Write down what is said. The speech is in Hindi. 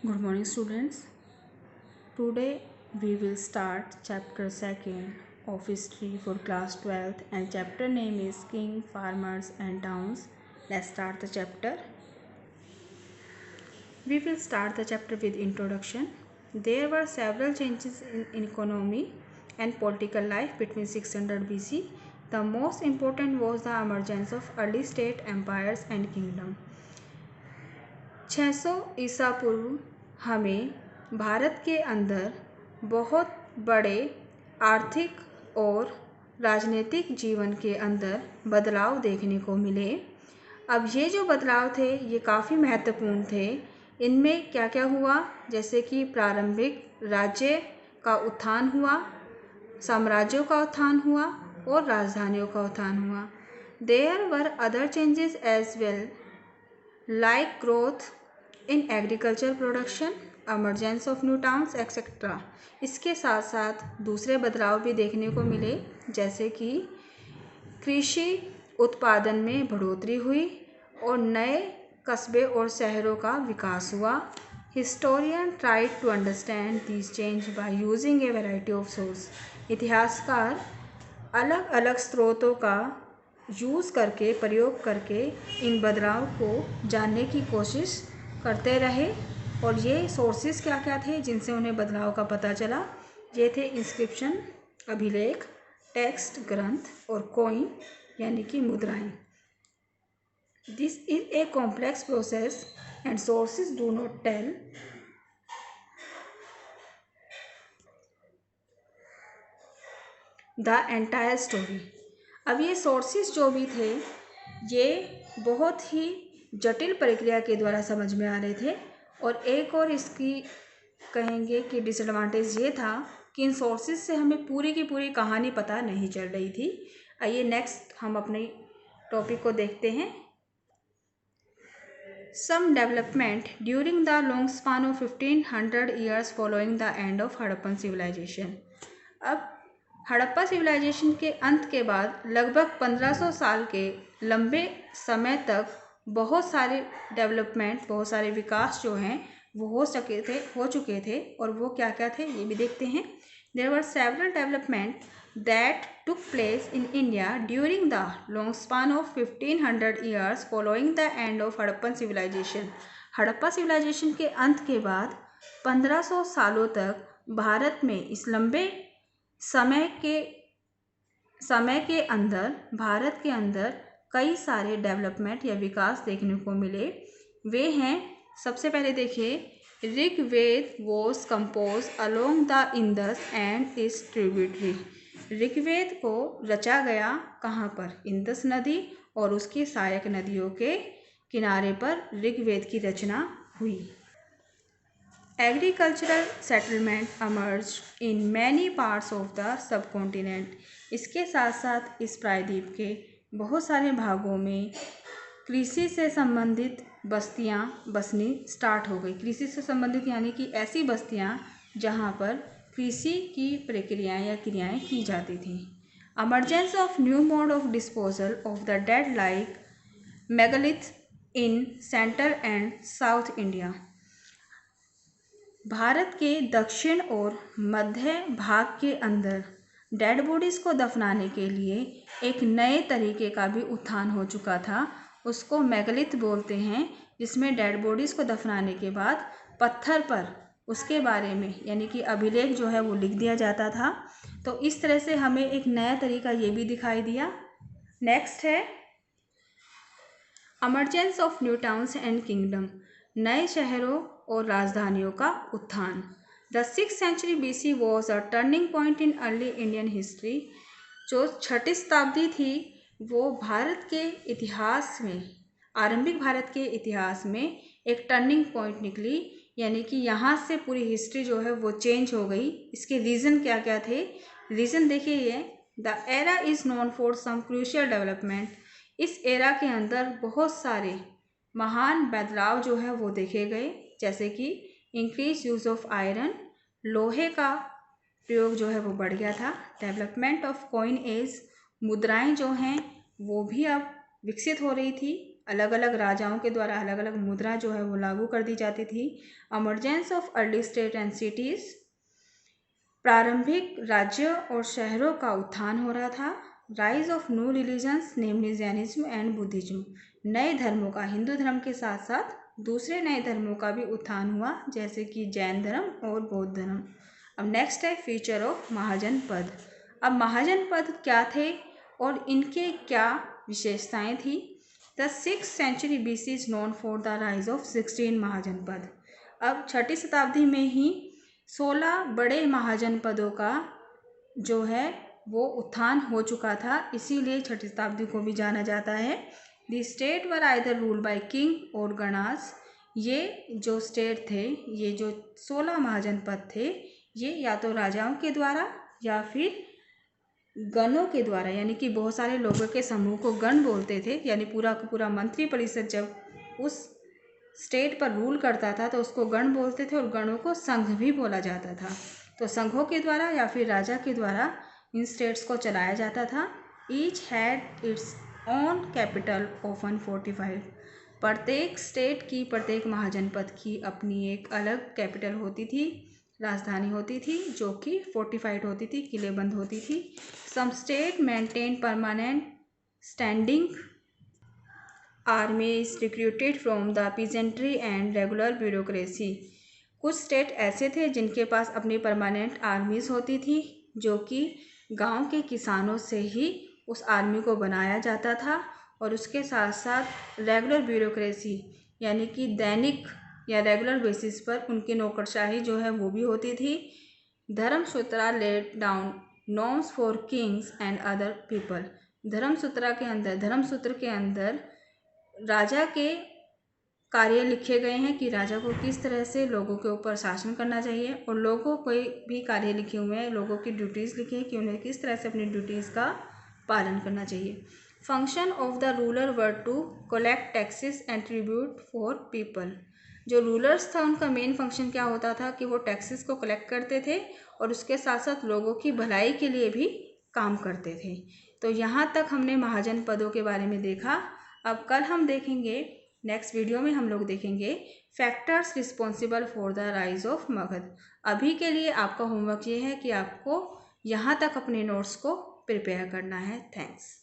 Good morning, students. Today we will start chapter 2nd of history for class 12th, and chapter name is King, Farmers and Towns. Let's start the chapter. We will start the chapter with introduction. There were several changes in economy and political life between 600 BC. The most important was the emergence of early state empires and kingdom. 600 ईसा पूर्व हमें भारत के अंदर बहुत बड़े आर्थिक और राजनीतिक जीवन के अंदर बदलाव देखने को मिले। अब ये जो बदलाव थे ये काफ़ी महत्वपूर्ण थे। इनमें क्या क्या हुआ, जैसे कि प्रारंभिक राज्य का उत्थान हुआ, साम्राज्यों का उत्थान हुआ और राजधानियों का उत्थान हुआ। There were other changes as well like growth in agriculture production, emergence of new towns etc. इसके साथ साथ दूसरे बदलाव भी देखने को मिले, जैसे कि कृषि उत्पादन में बढ़ोतरी हुई और नए कस्बे और शहरों का विकास हुआ। Historian tried to understand this change by using a variety of source. इतिहासकार अलग अलग स्रोतों का यूज़ करके, प्रयोग करके इन बदलाव को जानने की कोशिश करते रहे। और ये सोर्सेस क्या क्या थे जिनसे उन्हें बदलाव का पता चला? ये थे इंस्क्रिप्शन, अभिलेख, टेक्स्ट ग्रंथ और कॉइन यानी कि मुद्राएं। This is a complex process and sources do not tell the entire story. अब ये सोर्सेस जो भी थे ये बहुत ही जटिल प्रक्रिया के द्वारा समझ में आ रहे थे। और एक और इसकी कहेंगे कि डिसएडवांटेज ये था कि इन सोर्सेस से हमें पूरी की पूरी कहानी पता नहीं चल रही थी। आइए नेक्स्ट हम अपने टॉपिक को देखते हैं। Some development during the long span of 1500 years following the end of Harappan civilisation. अब हड़प्पा सिविलाइजेशन के अंत के बाद लगभग 1500 साल के लंबे समय तक बहुत सारे डेवलपमेंट, बहुत सारे विकास जो हैं वो हो चुके थे। और वो क्या क्या थे ये भी देखते हैं। There were several development that took place in India during the long span of 1500 years following the end of Harappan civilisation. Harappa civilisation के अंत के बाद 1500 सालों तक भारत में इस लंबे समय के अंदर भारत के अंदर कई सारे डेवलपमेंट या विकास देखने को मिले। वे हैं, सबसे पहले देखिए, Rigveda was compose along the Indus and its tributary. Rigveda को रचा गया कहाँ पर? इंडस नदी और उसकी सहायक नदियों के किनारे पर ऋग्वेद की रचना हुई। Agricultural settlement emerged in many parts of the subcontinent। इसके साथ साथ इस प्रायद्वीप के बहुत सारे भागों में कृषि से संबंधित बस्तियां बसनी स्टार्ट हो गई। कृषि से संबंधित यानी कि ऐसी बस्तियां जहां पर कृषि की प्रक्रियाएं या क्रियाएं की जाती थी। emergence of new mode of disposal of the dead like megalith in central and south India। Bharat के दक्षिण और मध्य भाग के अंदर डेड बॉडीज़ को दफनाने के लिए एक नए तरीके का भी उत्थान हो चुका था। उसको मेगालिथ बोलते हैं, जिसमें डेड बॉडीज़ को दफनाने के बाद पत्थर पर उसके बारे में यानी कि अभिलेख जो है वो लिख दिया जाता था। तो इस तरह से हमें एक नया तरीका ये भी दिखाई दिया। नेक्स्ट है emergence of new towns and kingdom. नए शहरों और राजधानियों का उत्थान। The 6th century BC was a turning point in early Indian history. जो 6ठी शताब्दी थी वो भारत के इतिहास में, आरंभिक भारत के इतिहास में एक टर्निंग पॉइंट निकली। यानी कि यहाँ से पूरी हिस्ट्री जो है वो चेंज हो गई। इसके रीज़न क्या क्या थे? रीज़न देखिए, ये the era is known for some crucial development. इस एरा के अंदर बहुत सारे महान बदलाव जो है वो देखे गए, जैसे कि इंक्रीज यूज़ ऑफ आयरन, लोहे का प्रयोग जो है वो बढ़ गया था। डेवलपमेंट ऑफ कॉइन एज, मुद्राएं जो हैं वो भी अब विकसित हो रही थी। अलग अलग राजाओं के द्वारा अलग अलग मुद्रा जो है वो लागू कर दी जाती थी। Emergence of early state and cities, प्रारंभिक राज्यों और शहरों का उत्थान हो रहा था। Rise of new religions namely Jainism and Buddhism, नए धर्मों का हिंदू धर्म के साथ साथ दूसरे नए धर्मों का भी उत्थान हुआ, जैसे कि जैन धर्म और बौद्ध धर्म। अब नेक्स्ट है फीचर ऑफ महाजनपद। अब महाजनपद क्या थे और इनके क्या विशेषताएं थी। The 6th century BC is known for the rise of 16 महाजनपद। अब 6ठी शताब्दी में ही 16 बड़े महाजनपदों का जो है वो उत्थान हो चुका था, इसीलिए 6ठी शताब्दी को भी जाना जाता है। The state were either rule by king और गणास, ये जो स्टेट थे, ये जो 16 महाजनपद थे, ये या तो राजाओं के द्वारा या फिर गणों के द्वारा, यानी कि बहुत सारे लोगों के समूह को गण बोलते थे। यानी पूरा का पूरा मंत्री परिषद जब उस स्टेट पर रूल करता था तो उसको गण बोलते थे, और गणों को संघ भी बोला जाता था। तो संघों के द्वारा या फिर राजा के द्वारा इन स्टेट्स को चलाया जाता था। Each had its own capital often fortified, प्रत्येक स्टेट की, प्रत्येक महाजनपद की अपनी एक अलग कैपिटल होती थी, राजधानी होती थी, जो कि फोर्टिफाइड होती थी, किलेबंद होती थी। Some state maintain permanent standing armies recruited from the peasantry and regular bureaucracy, कुछ स्टेट ऐसे थे जिनके पास अपनी परमानेंट आर्मीज होती थी, जो कि गांव के किसानों से ही उस आर्मी को बनाया जाता था, और उसके साथ साथ रेगुलर ब्यूरोक्रेसी यानी कि दैनिक या रेगुलर बेसिस पर उनकी नौकरशाही जो है वो भी होती थी। Dharmasutra laid down norms for kings and other people, Dharmasutra के अंदर राजा के कार्य लिखे गए हैं कि राजा को किस तरह से लोगों के ऊपर शासन करना चाहिए, और लोगों को भी कार्य लिखे हुए हैं, लोगों की ड्यूटीज़ लिखी हैं कि उन्हें किस तरह से अपनी ड्यूटीज़ का पालन करना चाहिए। Function of the ruler were to collect taxes and tribute for people, जो रूलर्स था उनका मेन फंक्शन क्या होता था कि वो टैक्सेस को कलेक्ट करते थे और उसके साथ साथ लोगों की भलाई के लिए भी काम करते थे। तो यहाँ तक हमने महाजनपदों के बारे में देखा। अब कल हम देखेंगे, नेक्स्ट वीडियो में हम लोग देखेंगे factors responsible for the rise of Magadh. अभी के लिए आपका होमवर्क ये है कि आपको यहाँ तक अपने नोट्स को प्रिपेयर करना है। थैंक्स।